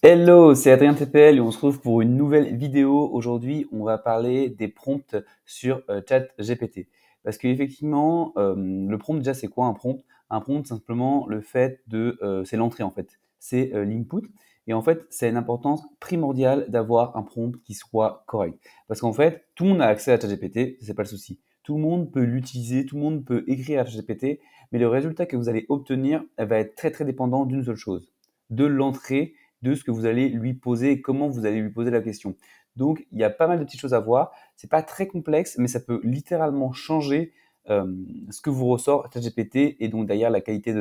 Hello, c'est Adrien TPL et on se retrouve pour une nouvelle vidéo. Aujourd'hui, on va parler des prompts sur ChatGPT. Parce qu'effectivement, le prompt, déjà, c'est quoi un prompt? Un prompt, c'est simplement le fait c'est l'entrée en fait. C'est l'input. Et en fait, c'est une importance primordiale d'avoir un prompt qui soit correct. Parce qu'en fait, tout le monde a accès à ChatGPT, c'est pas le souci. Tout le monde peut l'utiliser, tout le monde peut écrire à ChatGPT, mais le résultat que vous allez obtenir, elle va être très très dépendant d'une seule chose, de l'entrée de ce que vous allez lui poser et comment vous allez lui poser la question. Donc, il y a pas mal de petites choses à voir. C'est pas très complexe, mais ça peut littéralement changer ce que vous ressort ChatGPT et donc derrière la qualité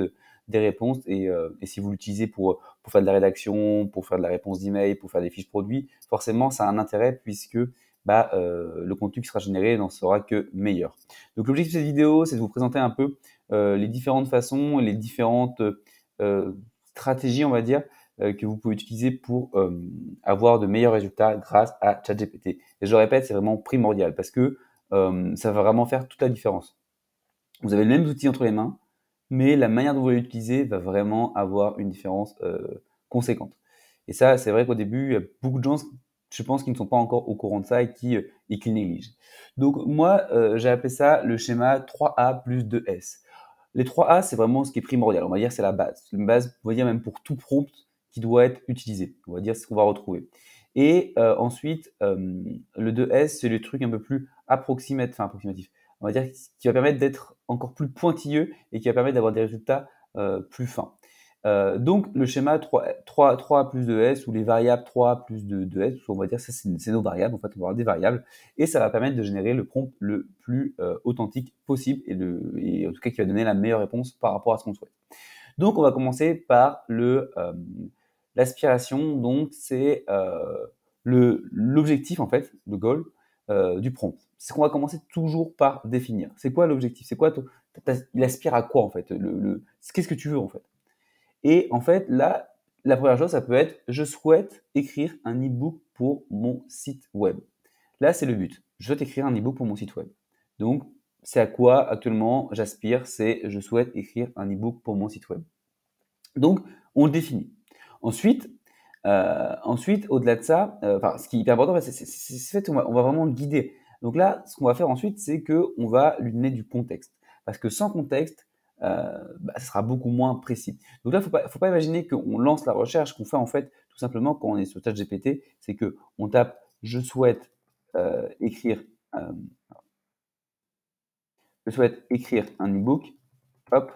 des réponses. Et si vous l'utilisez pour faire de la rédaction, pour faire de la réponse d'email, pour faire des fiches produits, forcément, ça a un intérêt puisque le contenu qui sera généré n'en sera que meilleur. Donc, l'objectif de cette vidéo, c'est de vous présenter un peu les différentes façons, les différentes stratégies, on va dire, que vous pouvez utiliser pour avoir de meilleurs résultats grâce à ChatGPT. Et je le répète, c'est vraiment primordial parce que ça va vraiment faire toute la différence. Vous avez le même outil entre les mains, mais la manière dont vous l'utilisez va vraiment avoir une différence conséquente. Et ça, c'est vrai qu'au début, il y a beaucoup de gens, je pense, qui ne sont pas encore au courant de ça et qui le négligent. Donc moi, j'ai appelé ça le schéma 3A plus 2S. Les 3A, c'est vraiment ce qui est primordial. On va dire c'est la base. Une base, on va dire même pour tout prompt qui doit être utilisé. On va dire ce qu'on va retrouver. Et ensuite, le 2S, c'est le truc un peu plus approximatif. On va dire qui va permettre d'être encore plus pointilleux et qui va permettre d'avoir des résultats plus fins. Donc le schéma 3A plus 2S ou les variables 3A plus 2S, on va dire ça c'est nos variables, en fait on va avoir des variables et ça va permettre de générer le prompt le plus authentique possible et en tout cas qui va donner la meilleure réponse par rapport à ce qu'on souhaite. Donc on va commencer par l'aspiration, donc c'est l'objectif en fait, le goal du prompt. C'est qu'on va commencer toujours par définir. C'est quoi l'objectif? C'est quoi il aspire à quoi en fait? Qu'est-ce que tu veux en fait? Et en fait, là, la première chose, ça peut être je souhaite écrire un e-book pour mon site web. Là, c'est le but. Je souhaite écrire un e-book pour mon site web. Donc, c'est à quoi actuellement j'aspire, c'est je souhaite écrire un e-book pour mon site web. Donc, on le définit. Ensuite, au-delà de ça, ce qui est hyper important, c'est fait, on va vraiment le guider. Donc là, ce qu'on va faire ensuite, c'est qu'on va lui donner du contexte. Parce que sans contexte, ça sera beaucoup moins précis. Donc là, faut pas imaginer qu'on lance la recherche, qu'on fait en fait tout simplement quand on est sur ChatGPT, c'est que on tape je souhaite écrire, euh, je souhaite écrire un e-book, hop,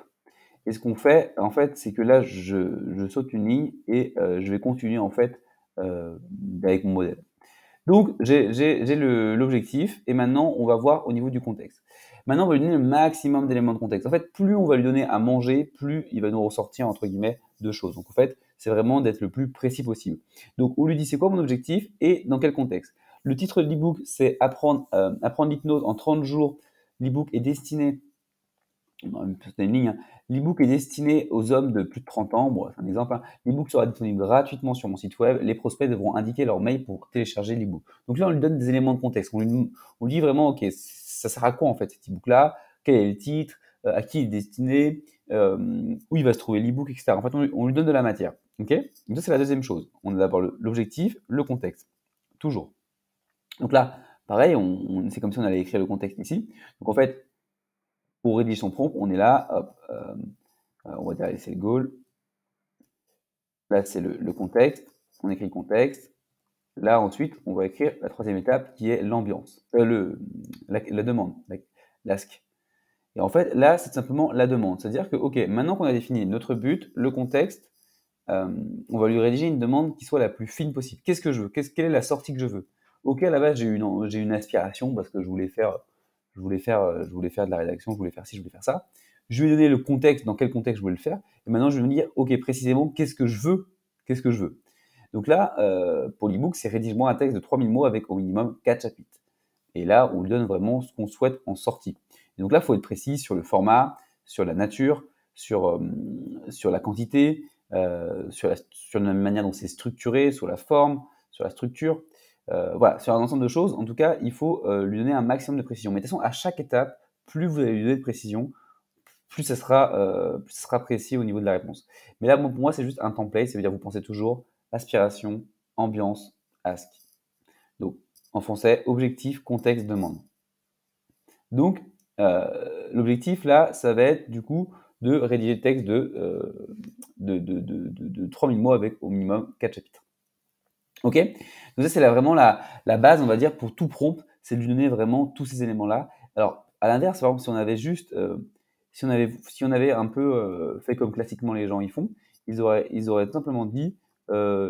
et ce qu'on fait, en fait, c'est que là, je saute une ligne et je vais continuer en fait avec mon modèle. Donc, j'ai l'objectif et maintenant, on va voir au niveau du contexte. Maintenant, on va lui donner le maximum d'éléments de contexte. En fait, plus on va lui donner à manger, plus il va nous ressortir, entre guillemets, deux choses. Donc, en fait, c'est vraiment d'être le plus précis possible. Donc, on lui dit c'est quoi mon objectif et dans quel contexte. Le titre de l'ebook, c'est apprendre l'hypnose en 30 jours. L'ebook est destiné c'est une ligne, hein. L'e-book est destiné aux hommes de plus de 30 ans. Bon, c'est un exemple, hein. L'e-book sera disponible gratuitement sur mon site web. Les prospects devront indiquer leur mail pour télécharger l'e-book. Donc là, on lui donne des éléments de contexte. On lui dit vraiment, OK, ça sert à quoi en fait cet e-book là? Quel est le titre? À qui il est destiné? Où il va se trouver l'e-book, etc. En fait, on lui donne de la matière. OK? Donc ça, c'est la deuxième chose. On a d'abord l'objectif, le contexte. Toujours. Donc là, pareil, c'est comme si on allait écrire le contexte ici. Donc en fait, pour rédiger son prompt, on est là, hop, on va dire c'est le goal. Là, c'est le contexte. On écrit le contexte. Là, ensuite, on va écrire la troisième étape qui est l'ambiance, la demande, l'ask. Et en fait, là, c'est simplement la demande. C'est-à-dire que, OK, maintenant qu'on a défini notre but, le contexte, on va lui rédiger une demande qui soit la plus fine possible. Qu'est-ce que je veux? Quelle est la sortie que je veux? OK, à la base, j'ai une aspiration parce que je voulais faire de la rédaction, je voulais faire ci, je voulais faire ça. Je lui ai donné le contexte, dans quel contexte je voulais le faire. Et maintenant, je vais me dire, OK, précisément, qu'est-ce que je veux? Qu'est-ce que je veux? Donc là, pour l'ebook, c'est rédige-moi un texte de 3000 mots avec au minimum 4 chapitres. Et là, on lui donne vraiment ce qu'on souhaite en sortie. Et donc là, il faut être précis sur le format, sur la nature, sur la quantité, sur la manière dont c'est structuré, sur la forme, sur la structure. Voilà, sur un ensemble de choses. En tout cas, il faut lui donner un maximum de précision. Mais de toute façon, à chaque étape, plus vous allez lui donner de précision, plus ça sera précis au niveau de la réponse. Mais là, bon, pour moi, c'est juste un template. Ça veut dire que vous pensez toujours aspiration, ambiance, ask. Donc, en français, objectif, contexte, demande. Donc, l'objectif là, ça va être du coup de rédiger le texte de 3000 mots avec au minimum 4 chapitres. Ok? Donc ça, c'est vraiment la base, on va dire, pour tout prompt, c'est de lui donner vraiment tous ces éléments-là. Alors, à l'inverse, par exemple, si on avait juste, si on avait un peu fait comme classiquement les gens y font, ils auraient tout simplement dit,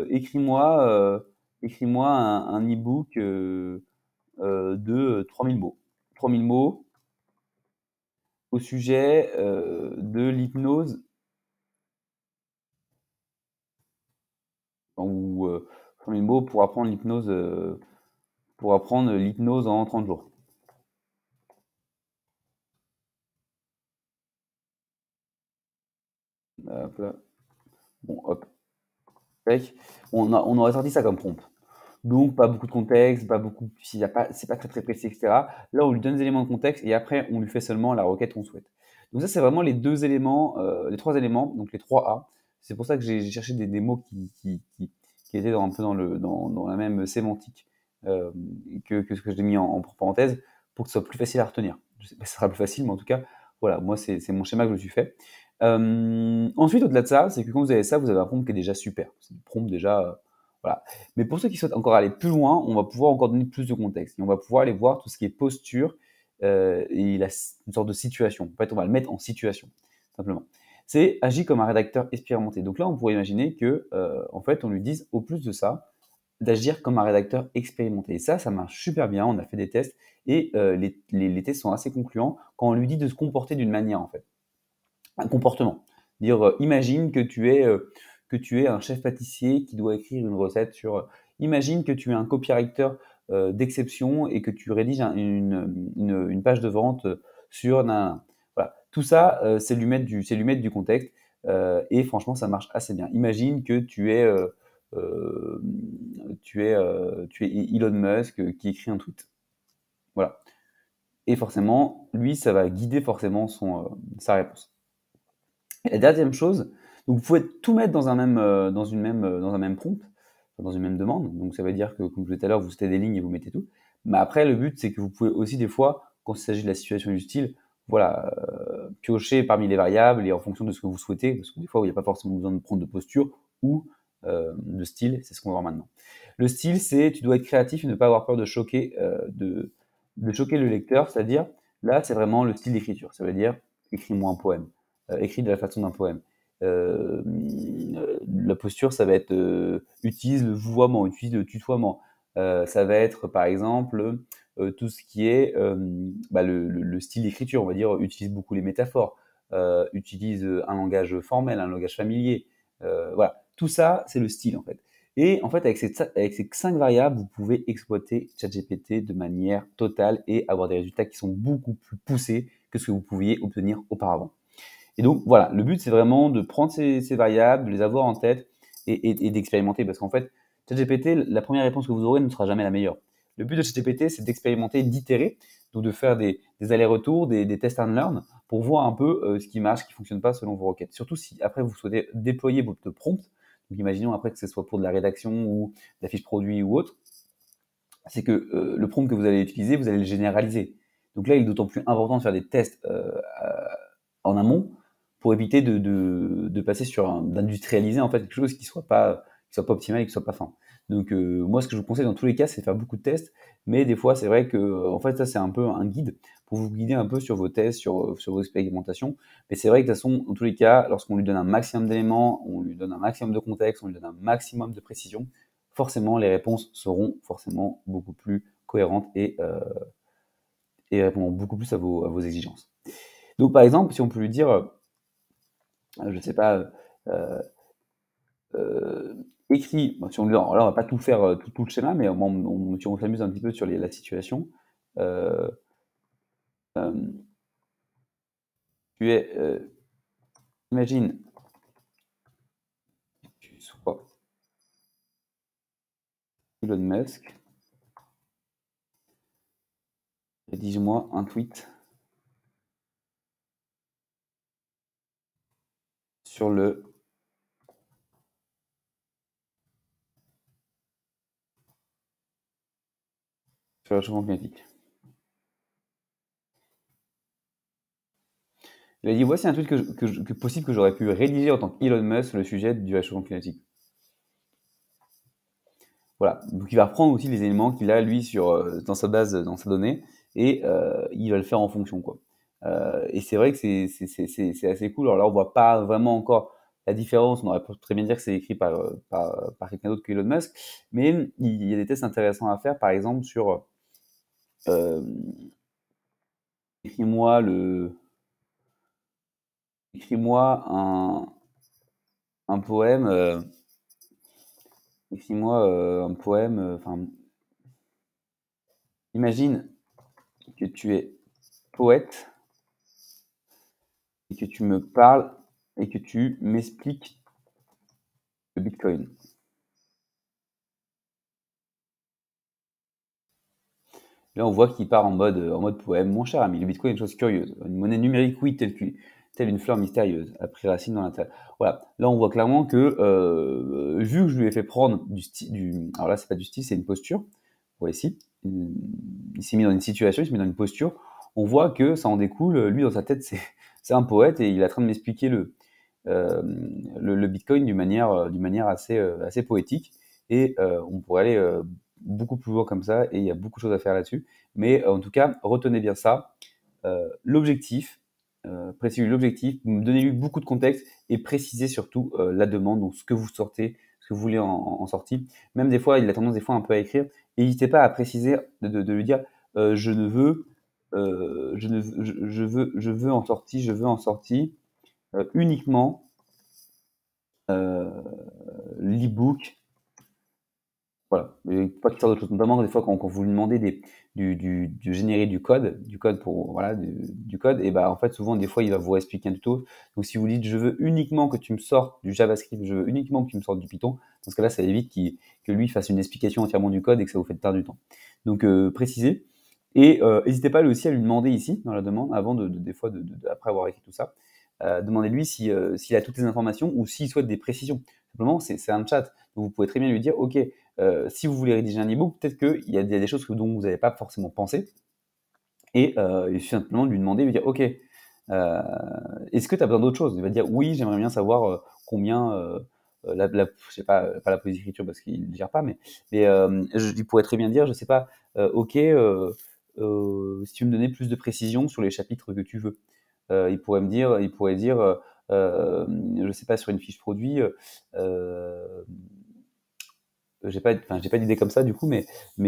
écris-moi un e-book de 3000 mots. 3000 mots au sujet de l'hypnose ou 3000 mots pour apprendre l'hypnose en 30 jours. Hop là. Bon, hop. Tac. On aurait sorti ça comme prompt. Donc, pas beaucoup de contexte, pas beaucoup, c'est pas très très précis, etc. Là, on lui donne des éléments de contexte et après, on lui fait seulement la requête qu'on souhaite. Donc ça, c'est vraiment les deux éléments, les trois éléments, donc les trois A. C'est pour ça que j'ai cherché des mots qui étaient un peu dans la même sémantique que ce que j'ai mis en parenthèse pour que ce soit plus facile à retenir. Je sais pas si ce sera plus facile, mais en tout cas, voilà, moi, c'est mon schéma que je me suis fait. Ensuite, au-delà de ça, c'est que quand vous avez ça, vous avez un prompt qui est déjà super. C'est du prompt déjà, voilà. Mais pour ceux qui souhaitent encore aller plus loin, on va pouvoir encore donner plus de contexte. Et on va pouvoir aller voir tout ce qui est posture et une sorte de situation. En fait, on va le mettre en situation, simplement. C'est agit comme un rédacteur expérimenté. Donc là, on pourrait imaginer que, en fait, on lui dise, au plus de ça, d'agir comme un rédacteur expérimenté. Et ça marche super bien. On a fait des tests et les tests sont assez concluants quand on lui dit de se comporter d'une manière, en fait. Un comportement. Dire, imagine que tu es un chef pâtissier qui doit écrire une recette sur. Imagine que tu es un copywriter d'exception et que tu rédiges une page de vente sur. Voilà. Tout ça, c'est lui mettre du contexte et franchement, ça marche assez bien. Imagine que euh, tu es Elon Musk qui écrit un tweet. Voilà. Et forcément, lui, ça va guider forcément sa réponse. Et la deuxième chose, donc vous pouvez tout mettre dans un même prompt, dans une même demande. Donc ça veut dire que, comme je disais tout à l'heure, vous citez des lignes et vous mettez tout. Mais après, le but, c'est que vous pouvez aussi des fois, quand il s'agit de la situation du style, voilà, piocher parmi les variables et en fonction de ce que vous souhaitez, parce que des fois, il n'y a pas forcément besoin de prendre de posture ou de style, c'est ce qu'on va voir maintenant. Le style, c'est tu dois être créatif et ne pas avoir peur de choquer, de choquer le lecteur, c'est-à-dire là, c'est vraiment le style d'écriture. Ça veut dire écris-moi un poème écrit de la façon d'un poème. La posture, ça va être utilise le vouvoiement, utilise le tutoiement. Ça va être par exemple tout ce qui est le style d'écriture, on va dire, utilise beaucoup les métaphores, utilise un langage formel, un langage familier. Voilà, tout ça, c'est le style en fait. Et en fait, avec ces 5 variables, vous pouvez exploiter ChatGPT de manière totale et avoir des résultats qui sont beaucoup plus poussés que ce que vous pouviez obtenir auparavant. Et donc, voilà, le but, c'est vraiment de prendre ces variables, de les avoir en tête et d'expérimenter. Parce qu'en fait, ChatGPT, la première réponse que vous aurez ne sera jamais la meilleure. Le but de ChatGPT, c'est d'expérimenter, d'itérer, donc de faire des allers-retours, des tests and learn, pour voir un peu ce qui marche, ce qui ne fonctionne pas selon vos requêtes. Surtout si après vous souhaitez déployer votre prompt, donc imaginons après que ce soit pour de la rédaction ou de la fiche produit ou autre, c'est que le prompt que vous allez utiliser, vous allez le généraliser. Donc là, il est d'autant plus important de faire des tests en amont pour éviter de passer d'industrialiser en fait quelque chose qui soit pas optimal et qui soit pas fin. Donc moi, ce que je vous conseille dans tous les cas, c'est de faire beaucoup de tests, mais des fois, c'est vrai que en fait, ça c'est un peu un guide pour vous guider un peu sur vos tests, sur vos expérimentations. Mais c'est vrai que de toute façon, dans tous les cas, lorsqu'on lui donne un maximum d'éléments, on lui donne un maximum de contexte, on lui donne un maximum de précision, forcément, les réponses seront forcément beaucoup plus cohérentes et répondront beaucoup plus à vos exigences. Donc, par exemple, si on peut lui dire, je ne sais pas, euh, écrit, si on, là, on va pas tout faire, tout le schéma, mais si on s'amuse un petit peu sur la situation, euh, euh, tu es, imagine, tu sois Elon Musk, rédige-moi un tweet sur le sur le réchauffement climatique. Il a dit, voici un truc possible que j'aurais pu rédiger en tant qu'Elon Musk sur le sujet du réchauffement climatique. Voilà, donc il va reprendre aussi les éléments qu'il a lui dans sa base, dans sa donnée, et il va le faire en fonction, quoi. Et c'est vrai que c'est assez cool. Alors là, on voit pas vraiment encore la différence. On aurait pu très bien dire que c'est écrit par quelqu'un d'autre qu'Elon Musk, mais il y a des tests intéressants à faire, par exemple sur euh, écris-moi le écris-moi un poème, écris-moi un poème. Enfin, imagine que tu es poète et que tu me parles et que tu m'expliques le Bitcoin. Là, on voit qu'il part en mode poème. Mon cher ami, le Bitcoin est une chose curieuse. Une monnaie numérique, oui, telle une fleur mystérieuse, a pris racine dans la terre. Voilà. Là, on voit clairement que, vu que je lui ai fait prendre alors là, c'est pas du style, c'est une posture. Voilà ici. Il s'est mis dans une situation, il s'est mis dans une posture. On voit que ça en découle. Lui, dans sa tête, c'est un poète et il est en train de m'expliquer euh, le Bitcoin d'une manière assez poétique. Et on pourrait aller beaucoup plus loin comme ça, et il y a beaucoup de choses à faire là-dessus. Mais en tout cas, retenez bien ça. L'objectif, précisez l'objectif, donnez-lui beaucoup de contexte et précisez surtout la demande, donc ce que vous sortez, ce que vous voulez en sortie. Même des fois, il a tendance des fois un peu à écrire. Et n'hésitez pas à préciser, de lui dire je ne veux, je veux en sortie uniquement euh, l'e-book. Voilà, et pas qu'il sorte d'autres choses. Notamment des fois quand vous lui demandez de générer du code pour voilà du code, et bah en fait souvent des fois il va vous expliquer un tuto. Donc si vous dites je veux uniquement que tu me sortes du JavaScript, je veux uniquement que tu me sortes du Python, dans ce cas-là ça évite que lui fasse une explication entièrement du code et que ça vous fait perdre du temps. Donc précisez, et n'hésitez pas lui aussi à lui demander ici dans la demande avant des fois après avoir écrit tout ça, demandez-lui s'il a toutes les informations ou s'il souhaite des précisions. Simplement c'est un chat, donc vous pouvez très bien lui dire ok. Si vous voulez rédiger un e-book, peut-être qu'il y a des choses dont vous n'avez pas forcément pensé. Et il suffit simplement de lui demander, de lui dire, OK, est-ce que tu as besoin d'autre chose? Il va dire, oui, j'aimerais bien savoir combien, je sais pas la police d'écriture parce qu'il ne gère pas, mais il pourrait très bien dire, je sais pas, OK, si tu me donnais plus de précision sur les chapitres que tu veux. Il pourrait dire, je sais pas, sur une fiche produit, j'ai pas d'idée comme ça du coup, mais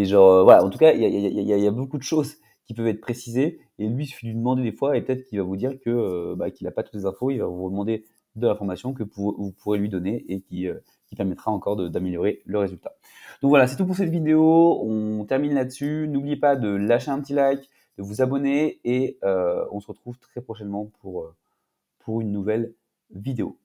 genre, voilà, en tout cas, il y a beaucoup de choses qui peuvent être précisées, et lui, il suffit de lui demander des fois, et peut-être qu'il va vous dire que, qu'il n'a pas toutes les infos, il va vous demander de l'information que vous pourrez lui donner et qui permettra encore d'améliorer le résultat. Donc voilà, c'est tout pour cette vidéo, on termine là-dessus. N'oubliez pas de lâcher un petit like, de vous abonner, et on se retrouve très prochainement pour une nouvelle vidéo.